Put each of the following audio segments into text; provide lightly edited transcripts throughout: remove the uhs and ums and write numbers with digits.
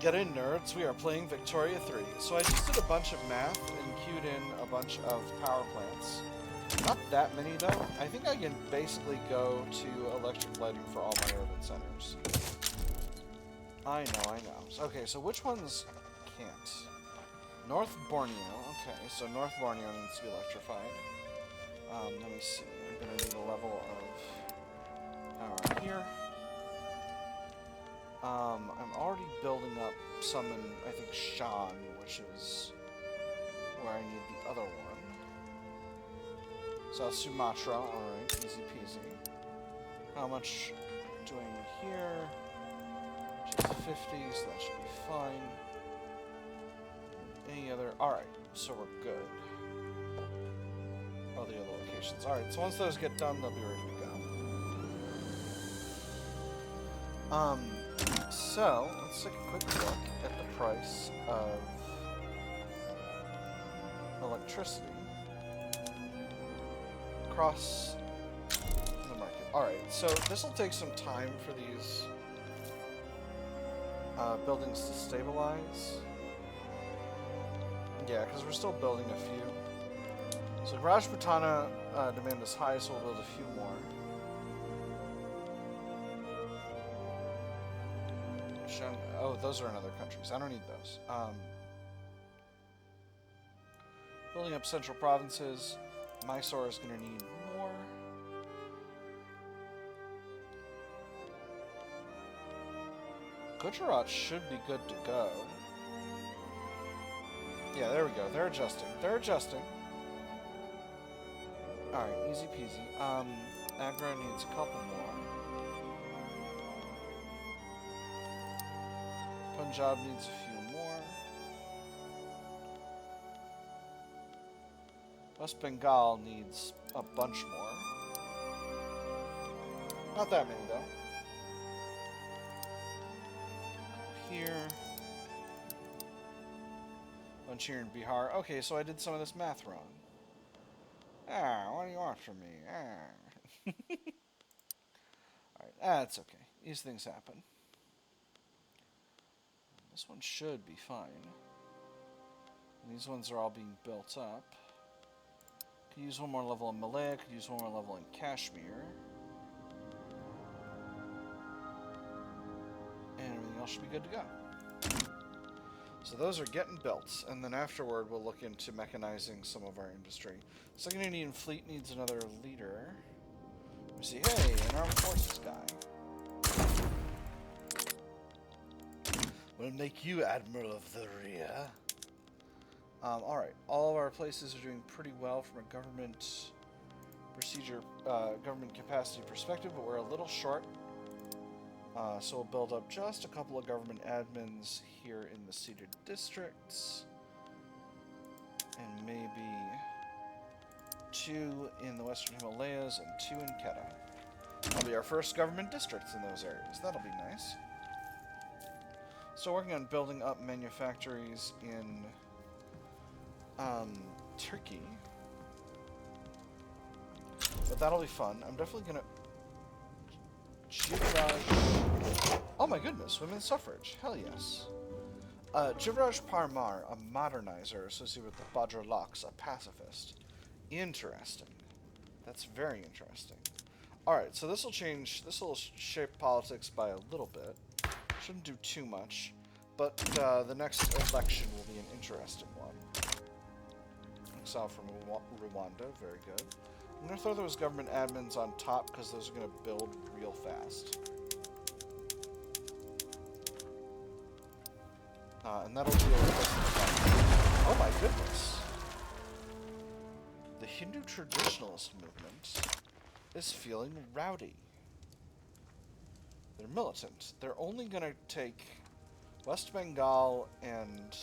Get in, nerds. We are playing Victoria 3. So I just did a bunch of math and queued in a bunch of power plants. Not that many, though. I think I can basically go to electric lighting for all my urban centers. I know. Okay, so which ones can't? North Borneo. Okay, so North Borneo needs to be electrified. Let me see. I'm going to need a level of power here. I'm already building up some in, I think, Shan, which is where I need the other one. So Sumatra, alright, easy peasy. How much do I need here? Just 50, so that should be fine. Any other? Alright, so we're good. All the other locations. Alright, so once those get done, they'll be ready to go. So, let's take a quick look at the price of electricity across the market. Alright, so this will take some time for these buildings to stabilize. Yeah, because we're still building a few. So Rajputana demand is high, so we'll build a few more. Oh, those are in other countries. I don't need those. Building up central provinces. Mysore is going to need more. Gujarat should be good to go. Yeah, there we go. They're adjusting. Alright, easy peasy. Agra needs a couple more. Punjab needs a few more. West Bengal needs a bunch more. Not that many, though. Here. Bunch here in Bihar. Okay, so I did some of this math wrong. What do you want from me? Alright, that's okay. These things happen. This one should be fine. And these ones are all being built up. Could use one more level in Malaya, could use one more level in Kashmir. And everything else should be good to go. So those are getting built, and then afterward we'll look into mechanizing some of our industry. Second Indian Fleet needs another leader. We see, hey, an armed forces guy. We'll make you Admiral of the Rear. Alright, all of our places are doing pretty well from a government procedure, government capacity perspective, but we're a little short. So we'll build up just a couple of government admins here in the ceded districts. And maybe 2 in the Western Himalayas and 2 in Kedah. That'll be our first government districts in those areas. That'll be nice. So working on building up manufactories in Turkey. But that'll be fun. I'm definitely gonna... Jivraj... Oh my goodness, women's suffrage. Hell yes. Jivraj Parmar, a modernizer associated with the Bajralaks, a pacifist. Interesting. That's very interesting. Alright, so this will change... This will shape politics by a little bit. Shouldn't do too much. But the next election will be an interesting one. Exile from Rwanda, very good. I'm going to throw those government admins on top because those are going to build real fast. And that'll deal with this. Oh my goodness. The Hindu traditionalist movement is feeling rowdy. They're militant. They're only going to take West Bengal and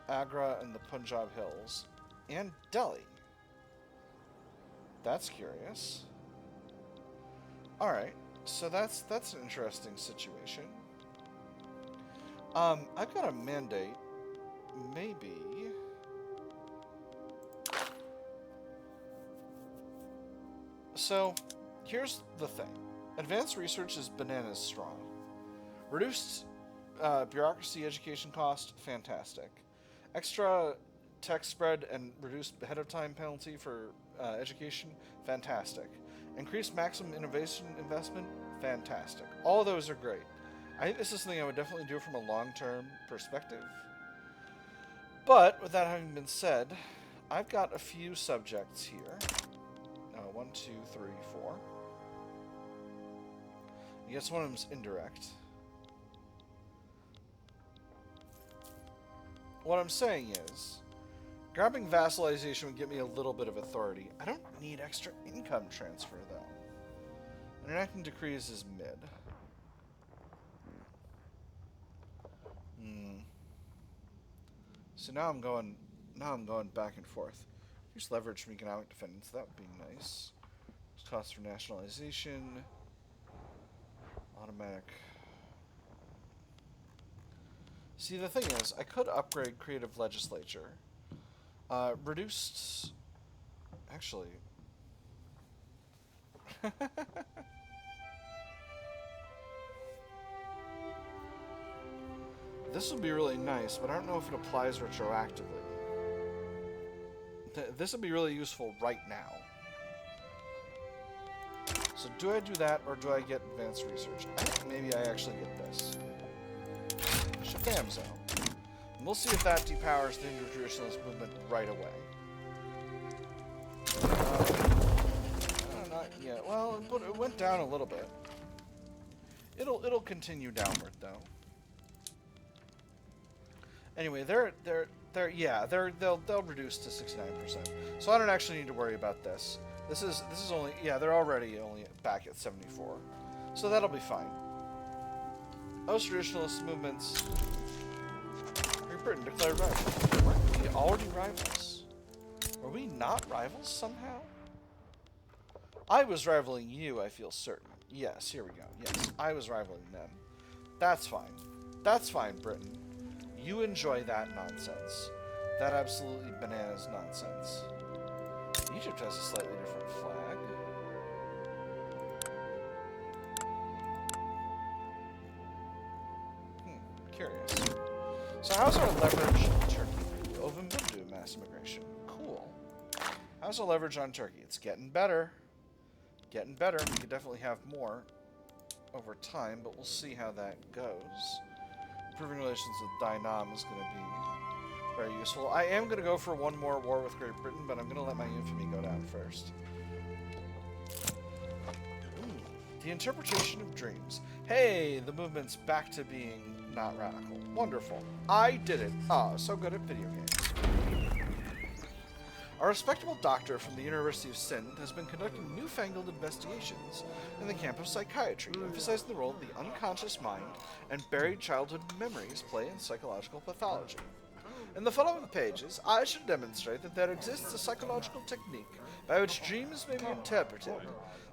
Agra and the Punjab Hills and Delhi. That's curious. Alright, so that's an interesting situation. I've got a mandate. Maybe... So, here's the thing. Advanced research is bananas strong. Reduced bureaucracy, education cost, fantastic. Extra tech spread and reduced ahead of time penalty for education, fantastic. Increased maximum innovation investment, fantastic. All those are great. I think this is something I would definitely do from a long-term perspective. But with that having been said, I've got a few subjects here. 1, 2, 3, 4. I guess one of them's indirect. What I'm saying is, grabbing vassalization would give me a little bit of authority. I don't need extra income transfer, though. And enacting decrees is mid. So now I'm going back and forth. Here's leverage from economic defendants. That would be nice. There's costs for nationalization. Automatic. See, the thing is, I could upgrade creative legislature. Reduced... Actually... This would be really nice, but I don't know if it applies retroactively. This would be really useful right now. So do I do that, or do I get advanced research? I think maybe I actually get this. Shabamzo. And we'll see if that depowers the Hindu-Traditionalist movement right away. Not yet. Well, it went down a little bit. It'll continue downward, though. Anyway, they'll reduce to 69%. So I don't actually need to worry about this. This is only, they're already only back at 74. So that'll be fine. Most traditionalist movements. Great Britain declared rival. Weren't we already rivals? Were we not rivals somehow? I was rivaling you, I feel certain. Yes, here we go. Yes, I was rivaling them. That's fine. That's fine, Britain. You enjoy that nonsense. That absolutely bananas nonsense. Egypt has a slightly different flag. Curious. So how's our leverage on Turkey? Ovimbudu mass immigration. Cool. How's our leverage on Turkey? It's getting better. Getting better. We could definitely have more over time, but we'll see how that goes. Improving relations with Dynam is going to be very useful. I am going to go for one more war with Great Britain, but I'm going to let my infamy go down first. The interpretation of dreams. Hey, the movement's back to being not radical. Wonderful. I did it. Ah, so good at video games. A respectable doctor from the University of Sindh has been conducting newfangled investigations in the camp of psychiatry, emphasizing the role the unconscious mind and buried childhood memories play in psychological pathology. In the following pages, I shall demonstrate that there exists a psychological technique by which dreams may be interpreted,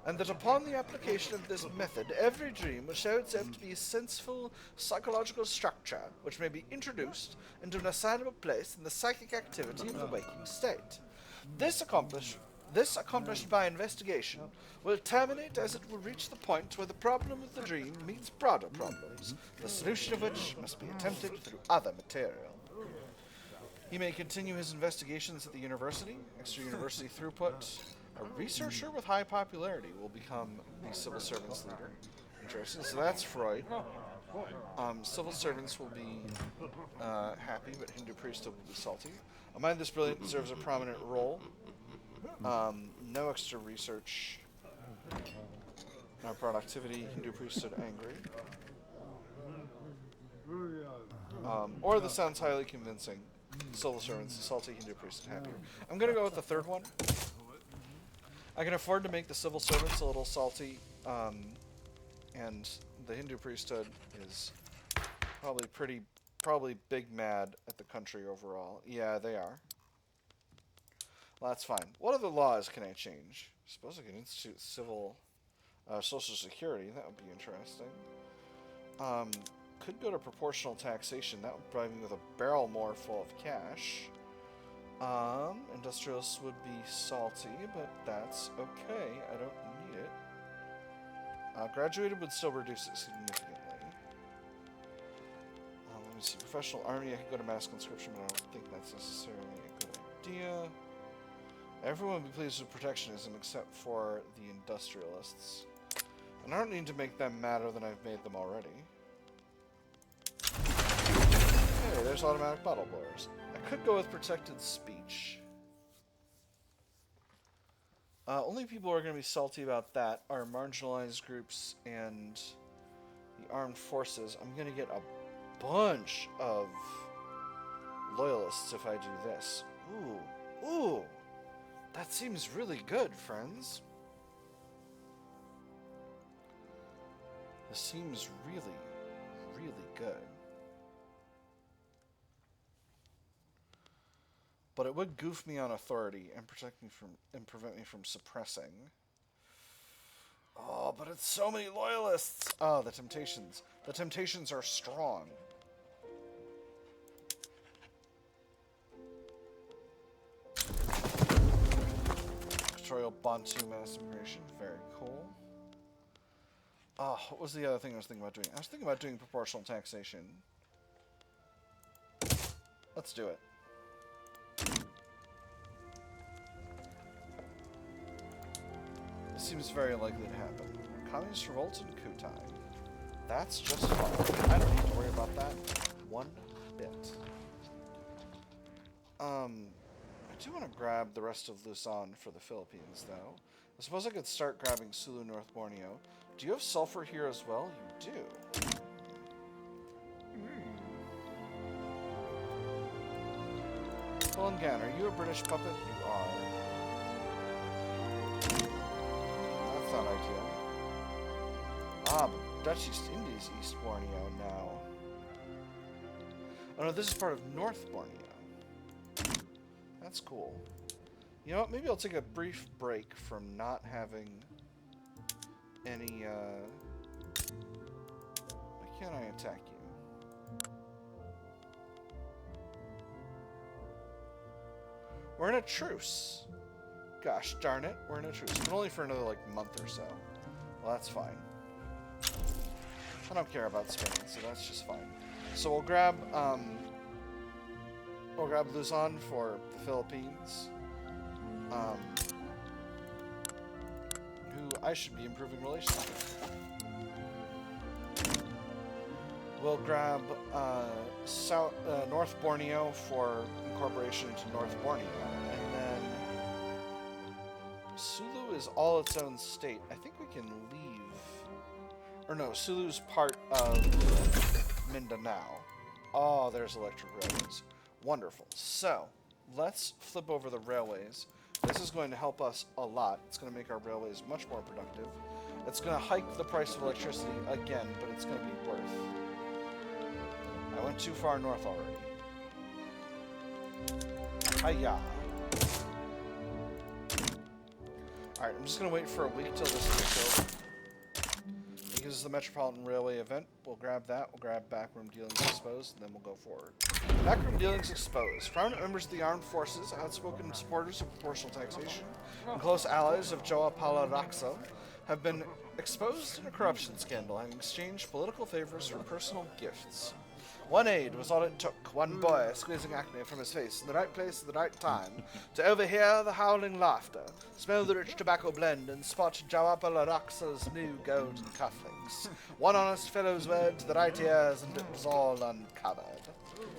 and that upon the application of this method, every dream will show itself to be a senseful psychological structure which may be introduced into an assignable place in the psychic activity of the waking state. This accomplished by investigation will terminate as it will reach the point where the problem of the dream meets broader problems, the solution of which must be attempted through other material. He may continue his investigations at the university, extra university throughput. A researcher with high popularity will become the civil servants leader. Interesting. So that's Freud. Civil servants will be happy, but Hindu priesthood will be salty. A mind this brilliant deserves a prominent role. No extra research. No productivity. Hindu priesthood angry. Or this sounds highly convincing. Civil servants salty, Hindu priesthood happier. I'm going to go with the third one. I can afford to make the civil servants a little salty, and the Hindu priesthood is probably big mad at the country overall. Yeah, they are. Well, that's fine. What other laws can I change? I suppose I can institute civil, social security. That would be interesting. Could go to proportional taxation. That would provide me with a barrel more full of cash. Industrialists would be salty, but that's okay. I don't need it. Graduated would still reduce it significantly. me see. Professional army. I could go to mass conscription, but I don't think that's necessarily a good idea. Everyone will be pleased with protectionism except for the industrialists. And I don't need to make them madder than I've made them already. Hey, there's automatic bottle blowers. I could go with protected speech. Only people who are going to be salty about that are marginalized groups and the armed forces. I'm going to get a bunch of loyalists if I do this. Ooh. That seems really good, friends. This seems really, really good. But it would goof me on authority and protect me from and prevent me from suppressing. Oh, but it's so many loyalists. Oh, the temptations. The temptations are strong. Tutorial Bantu mass immigration. Very cool. Oh, what was the other thing I was thinking about doing? I was thinking about doing proportional taxation. Let's do it. This seems very likely to happen. Communist revolt in Kutai. That's just fine. I don't need to worry about that one bit. I do want to grab the rest of Luzon for the Philippines, though. I suppose I could start grabbing Sulu, North Borneo. Do you have sulfur here as well? You do. Gan, are you a British puppet? You are. That's not ideal. Ah, but Dutch East Indies East Borneo now. Oh no, this is part of North Borneo. That's cool. You know what? Maybe I'll take a brief break from not having any, why can't I attack you? We're in a truce. Gosh darn it, we're in a truce. But only for another, like, month or so. Well, that's fine. I don't care about Spain, so that's just fine. So we'll grab Luzon for the Philippines. Who I should be improving relations with. We'll grab North Borneo for incorporation into North Borneo, and then Sulu is all its own state. I think we can leave, or no, Sulu's part of Mindanao. Oh, there's electric railways. Wonderful. So, let's flip over the railways. This is going to help us a lot. It's going to make our railways much more productive. It's going to hike the price of electricity again, but it's going to be worth. I went too far north already. Hiya! Alright, I'm just going to wait for a week till this is over. Because it's the Metropolitan Railway event, we'll grab that, we'll grab Backroom Dealings Exposed, and then we'll go forward. Backroom Dealings Exposed. Prominent members of the armed forces, outspoken supporters of proportional taxation, and close allies of Joao Paulo Raxo have been exposed in a corruption scandal, having exchanged political favors for personal gifts. One aide was all it took, one boy squeezing acne from his face in the right place at the right time, to overhear the howling laughter, smell the rich tobacco blend, and spot Joao Raxo's new golden cufflinks. One honest fellow's word to the right ears, and it was all uncovered.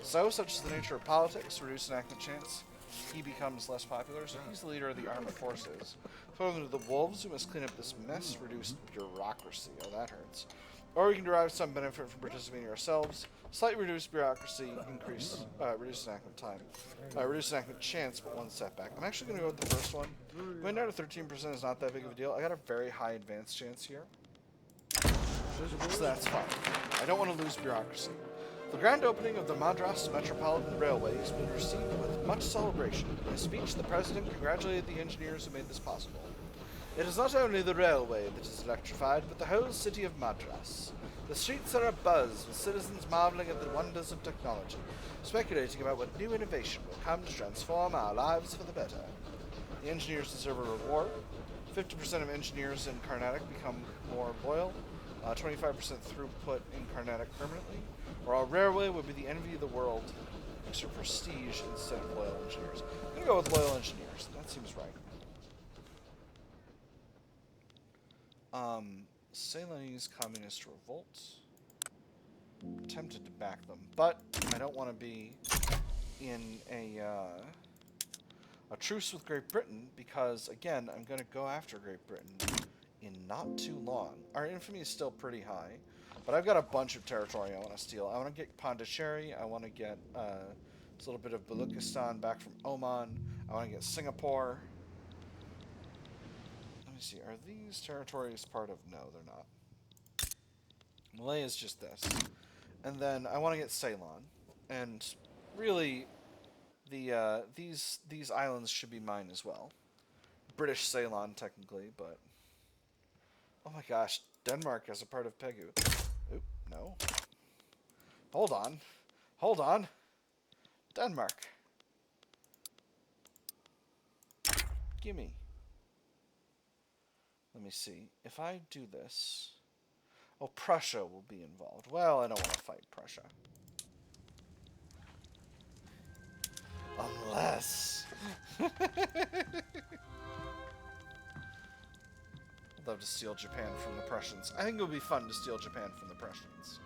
So, such is the nature of politics, reduced enactment chance. He becomes less popular, so he's the leader of the armed forces. Throw them to the wolves who must clean up this mess, reduce bureaucracy. Oh, that hurts. Or we can derive some benefit from participating ourselves. Slightly reduced bureaucracy, reduced enactment time. Reduced enactment chance, but one setback. I'm actually going to go with the first one. Going down to 13% is not that big of a deal. I got a very high advance chance here. So that's fine. I don't want to lose bureaucracy. The grand opening of the Madras Metropolitan Railway has been received with much celebration. In a speech, the President congratulated the engineers who made this possible. It is not only the railway that is electrified, but the whole city of Madras. The streets are abuzz with citizens marveling at the wonders of technology, speculating about what new innovation will come to transform our lives for the better. The engineers deserve a reward. 50% of engineers in Carnatic become more loyal. 25% throughput in Carnatic permanently. Or our railway would be the envy of the world. Extra prestige instead of loyal engineers. I'm going to go with loyal engineers. That seems right. Ceylonese Communist Revolt. I'm tempted to back them, but I don't want to be in a truce with Great Britain because, again, I'm going to go after Great Britain in not too long. Our infamy is still pretty high, but I've got a bunch of territory I want to steal. I want to get Pondicherry. I want to get a little bit of Baluchistan back from Oman. I want to get Singapore. Let me see. Are these territories part of... No, they're not. Malay is just this. And then I want to get Ceylon. And really, these islands should be mine as well. British Ceylon, technically, but... Oh my gosh, Denmark as a part of Pegu. Oop, no. Hold on. Hold on. Denmark. Gimme. Let me see. If I do this... Oh, Prussia will be involved. Well, I don't want to fight Prussia. Unless... I'd love to steal Japan from the Prussians. I think it would be fun to steal Japan from the Prussians.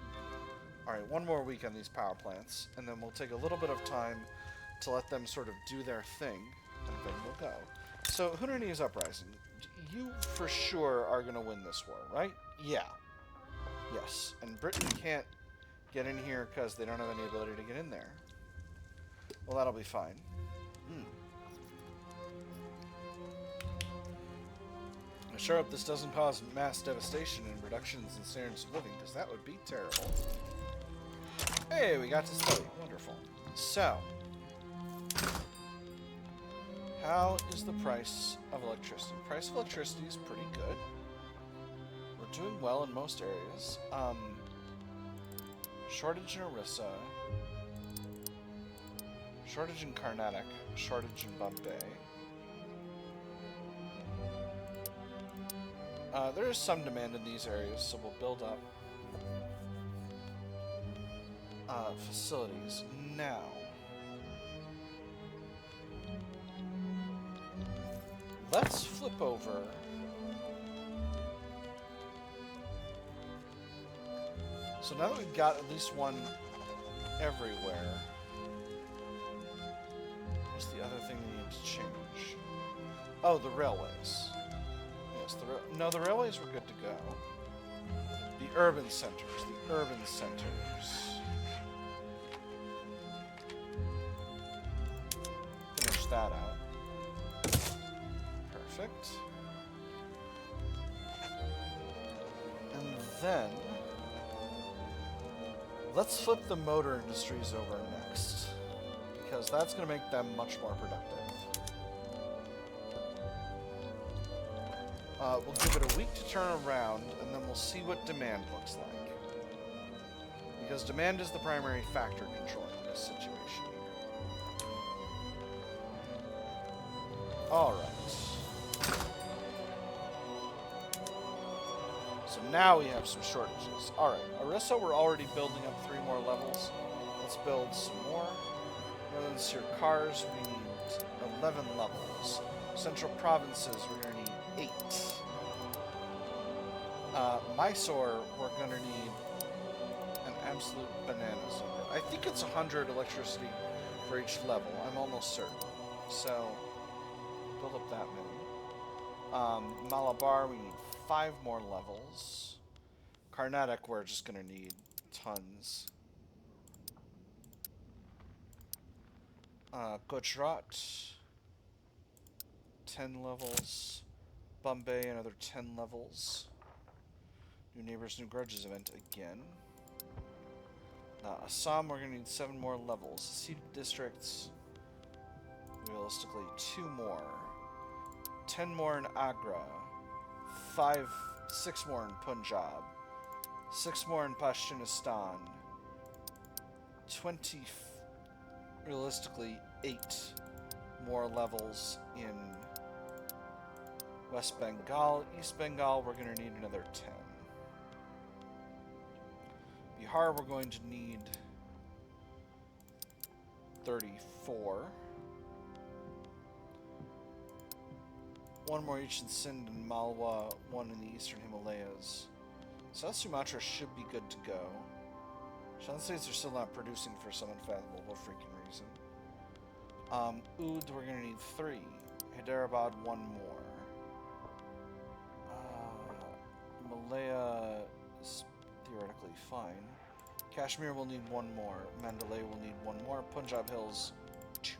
Alright, one more week on these power plants, and then we'll take a little bit of time to let them sort of do their thing, and then we'll go. So, Hunanese Uprising. You for sure are going to win this war, right? Yeah. Yes. And Britain can't get in here because they don't have any ability to get in there. Well, that'll be fine. I sure hope this doesn't cause mass devastation and reductions in standards of living, because that would be terrible. Hey, we got to study. Wonderful. So, how is the price of electricity? Price of electricity is pretty good. We're doing well in most areas. Shortage in Orissa. Shortage in Carnatic. Shortage in Bombay. There is some demand in these areas, so we'll build up facilities. Now, let's flip over so now that we've got at least one everywhere, what's the other thing we need to change? Oh, the railways. No, the railways were good to go. The urban centers. The urban centers. Finish that out. Perfect. And then... let's flip the motor industries over next. Because that's going to make them much more productive. We'll give it a week to turn around, and then we'll see what demand looks like. Because demand is the primary factor controlling this situation here. Alright. So now we have some shortages. Alright, Orissa, we're already building up 3 more levels. Let's build some more. Northern Sirkars, we need 11 levels. Central provinces, we're going to need 8. Mysore, we're going to need an absolute bananas number. I think it's 100 electricity for each level. I'm almost certain. So, build up that many. Malabar, we need 5 more levels. Carnatic, we're just going to need tons. Gujarat, 10 levels. Bombay, another 10 levels. New Neighbors, New Grudges event again. Assam, we're going to need 7 more levels. Seated districts, realistically, 2 more. 10 more in Agra. 6 more in Punjab. 6 more in Pashtunistan. 20, realistically, 8 more levels in West Bengal. East Bengal, we're going to need another 10. Tar we're going to need 34. One more each in Sindh and Malwa, one in the eastern Himalayas. South Sumatra should be good to go. Shan states are still not producing for some unfathomable freaking reason. Oud, we're going to need 3. Hyderabad, 1 more. Malaya is theoretically fine. Kashmir will need 1 more. Mandalay will need 1 more. Punjab Hills, 2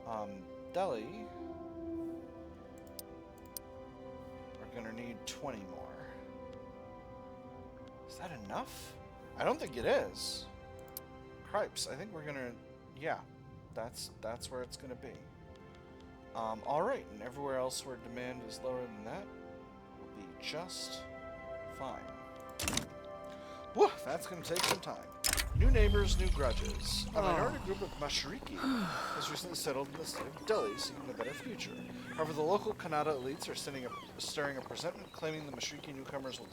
more. Delhi, we're going to need 20 more. Is that enough? I don't think it is. Cripes, I think we're going to... Yeah, that's where it's going to be. Alright, and everywhere else where demand is lower than that will be just fine. Woo, that's going to take some time. New neighbors, new grudges. A minority group of Mashriki has recently settled in the state of Delhi, seeking a better future. However, the local Kannada elites are stirring up resentment, claiming the Mashriki newcomers will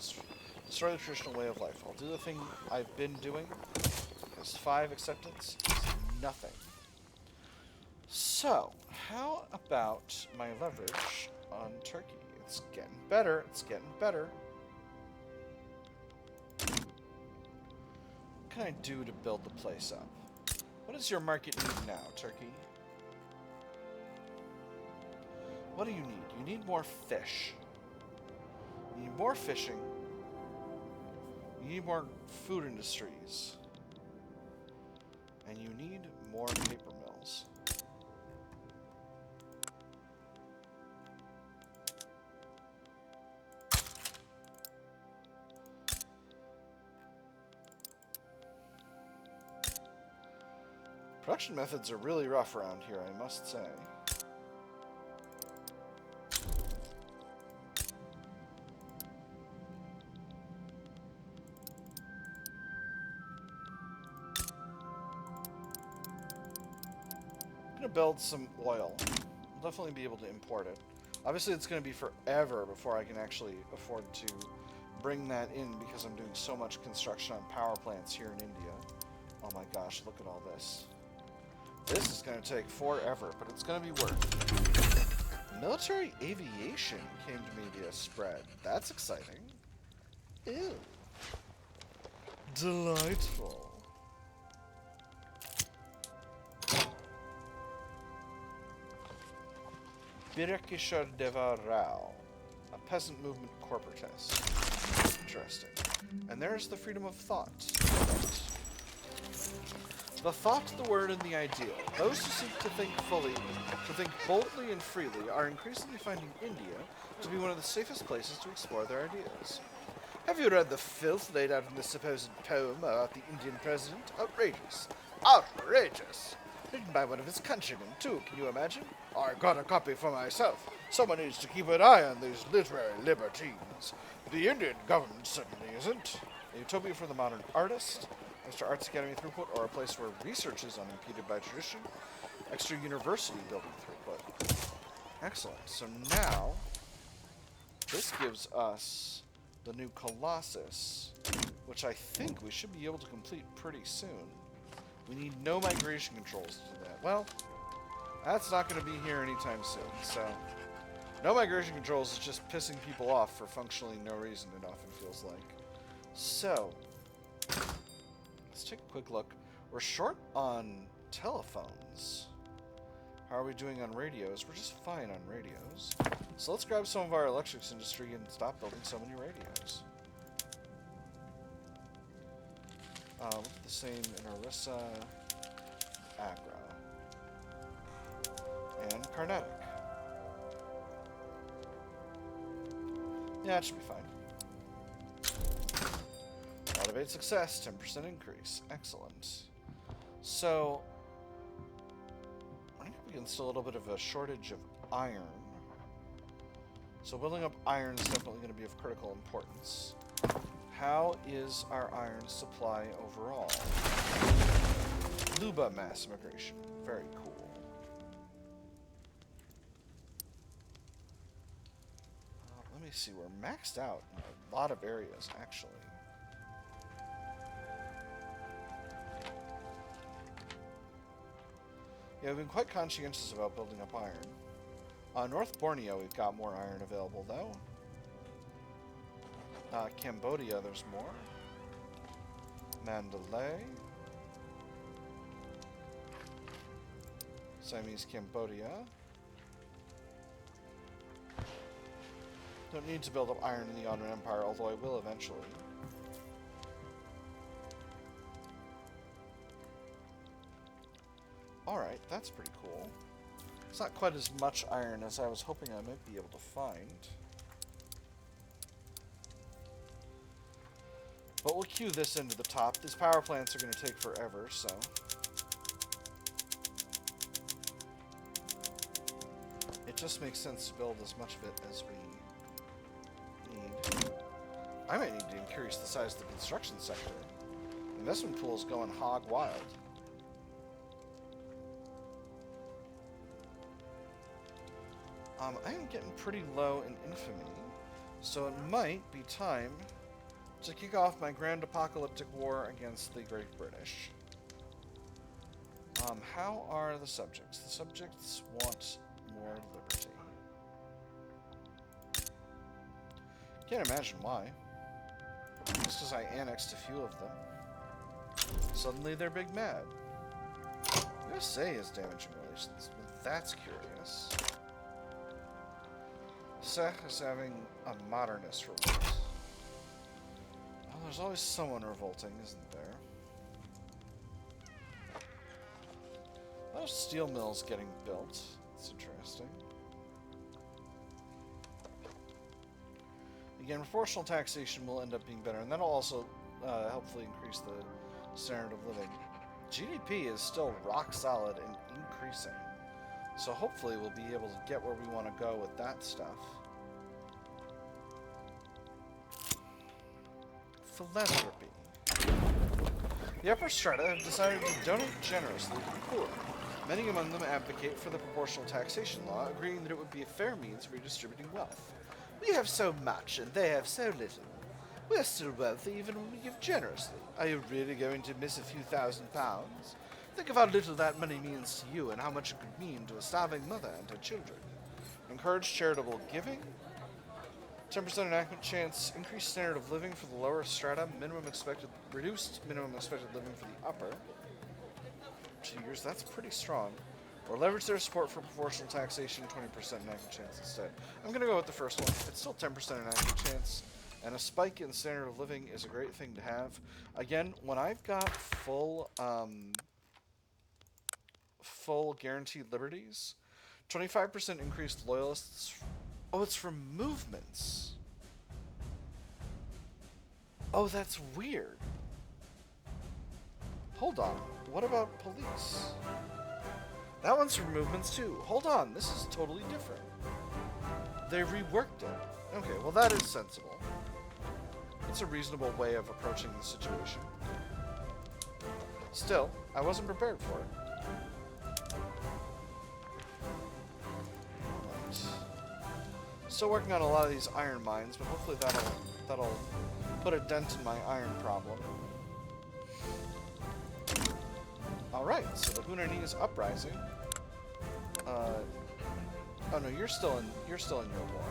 destroy the traditional way of life. I'll do the thing I've been doing, because 5 acceptance is nothing. So, how about my leverage on Turkey? It's getting better, it's getting better. What can I do to build the place up? What does your market need now, Turkey? What do you need? You need more fish. You need more fishing. You need more food industries. And you need more paper mills. Production methods are really rough around here, I must say. I'm going to build some oil. I'll definitely be able to import it. Obviously, it's going to be forever before I can actually afford to bring that in because I'm doing so much construction on power plants here in India. Oh my gosh, look at all this. This is going to take forever, but it's going to be worth it. Military aviation came to me via spread. That's exciting. Ew. Delightful. Birakishar Deva Rao, a peasant movement corporatist. Interesting. And there's the freedom of thought. The thought, the word, and the ideal. Those who seek to think fully, to think boldly and freely, are increasingly finding India to be one of the safest places to explore their ideas. Have you read the filth laid out in this supposed poem about the Indian president? Outrageous. Outrageous! Written by one of his countrymen, too, can you imagine? I got a copy for myself. Someone needs to keep an eye on these literary libertines. The Indian government certainly isn't. A utopia for the modern artist. Extra Arts Academy throughput, or a place where research is unimpeded by tradition. Extra university building throughput. Excellent. So now, this gives us the new Colossus, which I think we should be able to complete pretty soon. We need no migration controls to that. Well, that's not going to be here anytime soon, so no migration controls is just pissing people off for functionally no reason, it often feels like. So, let's take a quick look. We're short on telephones. How are we doing on radios? We're just fine on radios. So let's grab some of our electrics industry and stop building so many radios. The same in Orissa, Agra, and Carnatic. Yeah, it should be fine. Automate success, 10% increase. Excellent. So, I think we can still a little bit of a shortage of iron. So building up iron is definitely going to be of critical importance. How is our iron supply overall? Luba mass immigration. Very cool. Let me see, we're maxed out in a lot of areas, actually. Yeah, we've been quite conscientious about building up iron. North Borneo, we've got more iron available, though. Cambodia, there's more. Mandalay. Siamese Cambodia. Don't need to build up iron in the Ottoman Empire, although I will eventually. Alright, that's pretty cool. It's not quite as much iron as I was hoping I might be able to find. But we'll queue this into the top. These power plants are going to take forever, so... it just makes sense to build as much of it as we need. I might need to increase the size of the construction sector. The investment pool is going hog wild. I am getting pretty low in infamy, so it might be time to kick off my grand apocalyptic war against the Great British. How are the subjects? The subjects want more liberty. Can't imagine why. Just because I annexed a few of them. Suddenly they're big mad. USA is damaging relations. Well, that's curious. Sech is having a modernist revolt. Oh, there's always someone revolting, isn't there? A lot of steel mills getting built. That's interesting. Again, proportional taxation will end up being better, and that'll also helpfully increase the standard of living. GDP is still rock solid and increasing. So hopefully we'll be able to get where we want to go with that stuff. Philanthropy. The upper strata have decided to donate generously to the poor. Many among them advocate for the proportional taxation law, agreeing that it would be a fair means of redistributing wealth. We have so much and they have so little. We're still wealthy even when we give generously. Are you really going to miss a few £1,000s? Think of how little that money means to you and how much it could mean to a starving mother and her children. Encourage charitable giving. 10% enactment chance. Increased standard of living for the lower strata. Reduced minimum expected living for the upper. 2 years, that's pretty strong. Or leverage their support for proportional taxation, 20% enactment chance instead. I'm going to go with the first one. It's still 10% enactment chance. And a spike in standard of living is a great thing to have. Again, when I've got full guaranteed liberties, 25% increased loyalists. Oh, it's from movements. Oh, that's weird. Hold on. What about police? That one's from movements too. Hold on. This is totally different. They reworked it. Okay, well that is sensible. It's a reasonable way of approaching the situation. Still, I wasn't prepared for it. Still working on a lot of these iron mines, but hopefully that'll put a dent in my iron problem. Alright, so the Hunanese uprising. Oh no, you're still in your war.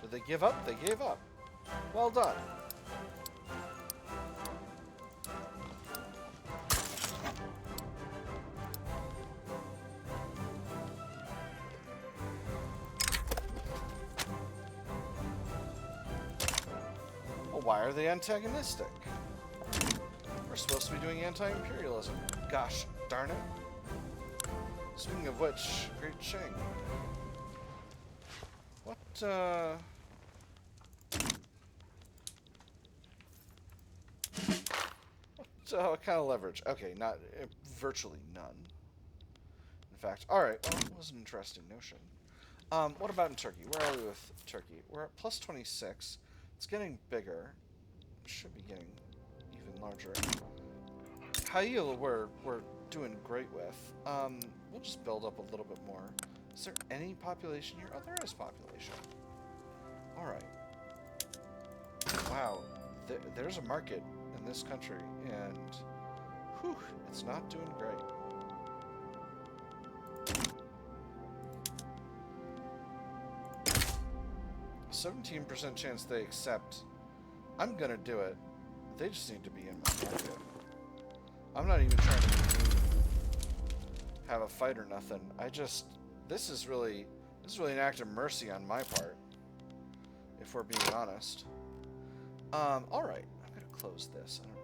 Did they give up? They gave up. Well done. Well, why are they antagonistic? We're supposed to be doing anti-Imperialism. Gosh darn it. Speaking of which, Great Cheng. What kind of leverage? Okay, not virtually none. In fact, alright, well, that was an interesting notion. What about in Turkey? Where are we with Turkey? We're at plus 26. It's getting bigger. Should be getting even larger. Haile we're doing great with. We'll just build up a little bit more Is there any population here? Oh, there is population. Alright. Wow. There's a market in this country, and whew, it's not doing great. A 17% chance they accept. I'm gonna do it. They just need to be in my market. I'm not even trying to have a fight or nothing. This is really an act of mercy on my part, if we're being honest. Alright. I'm gonna close this. I don't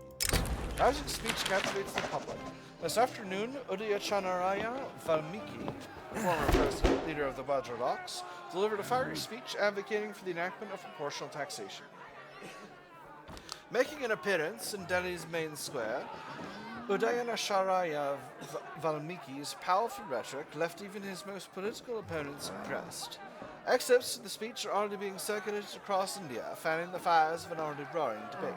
need this. Rousing speech captivates the public. This afternoon, Udayachanaraya Valmiki, former president, leader of the Bajraloks, delivered a fiery speech advocating for the enactment of proportional taxation. Making an appearance in Delhi's main square, Udayachanaraya Valmiki's powerful rhetoric left even his most political opponents impressed. Excerpts of the speech are already being circulated across India, fanning the fires of an already roaring debate.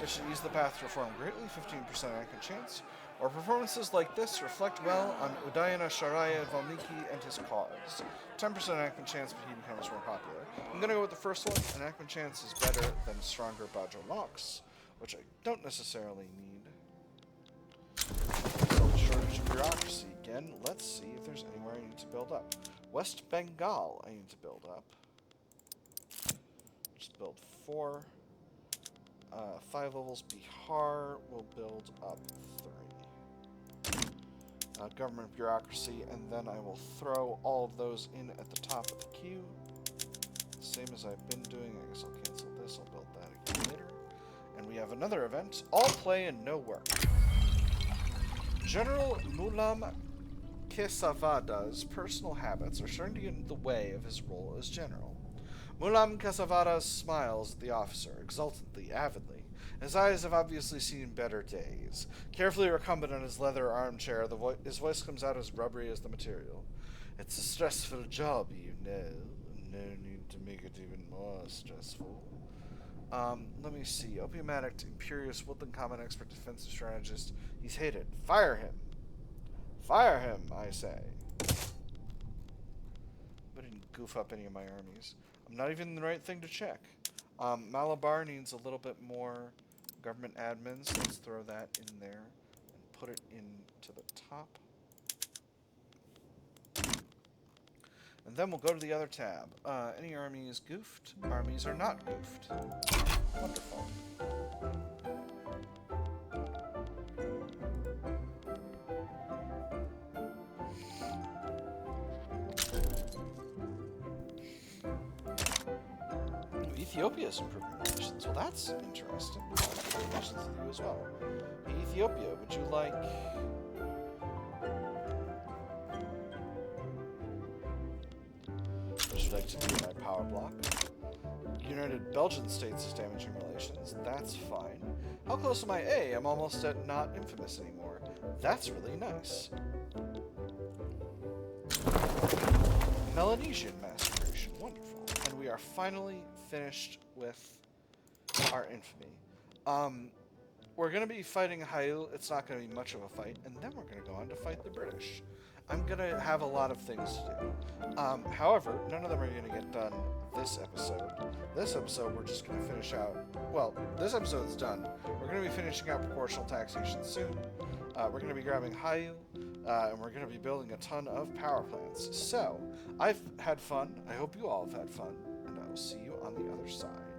It should ease the path to reform greatly, 15% accurate chance, or performances like this reflect well on Udayachanaraya Valmiki and his cause. 10% enactment chance, but he becomes more popular. I'm going to go with the first one. Enactment chance is better than stronger Bajraloks, which I don't necessarily need. So the shortage of bureaucracy again. Let's see if there's anywhere I need to build up. West Bengal I need to build up. Just build 4. 5 levels. Bihar will build up 3. Government bureaucracy, and then I will throw all of those in at the top of the queue. Same as I've been doing. I guess I'll cancel this. I'll build that again later. And we have another event. All play and no work. General Mulam Kesavada's personal habits are starting to get in the way of his role as general. Mulam Kesavada smiles at the officer, exultantly, avidly. His eyes have obviously seen better days. Carefully recumbent on his leather armchair, his voice comes out as rubbery as the material. It's a stressful job, you know. No need to make it even more stressful. Let me see. Opium addict, imperialist, woodland common expert, defensive strategist. He's hated. Fire him. Fire him, I say. But didn't goof up any of my armies. I'm not even the right thing to check. Malabar needs a little bit more government admins. So let's throw that in there and put it into the top. And then we'll go to the other tab. Any armies goofed? Armies are not goofed. Wonderful. Ethiopia's improving relations. Well, that's interesting. Relations with you as well. Hey, Ethiopia, would you like... Would you like to be my power block? United Belgian States is damaging relations. That's fine. How close am I? Hey, I'm almost at not infamous anymore. That's really nice. Melanesian massacration. Wonderful. And we are finally finished with our infamy. We're going to be fighting Haile. It's not going to be much of a fight. And then we're going to go on to fight the British. I'm going to have a lot of things to do. However, none of them are going to get done this episode. This episode, we're just going to finish out... Well, this episode's done. We're going to be finishing out proportional taxation soon. We're going to be grabbing Haile. And we're going to be building a ton of power plants. So, I've had fun. I hope you all have had fun. And I will see you on the other side.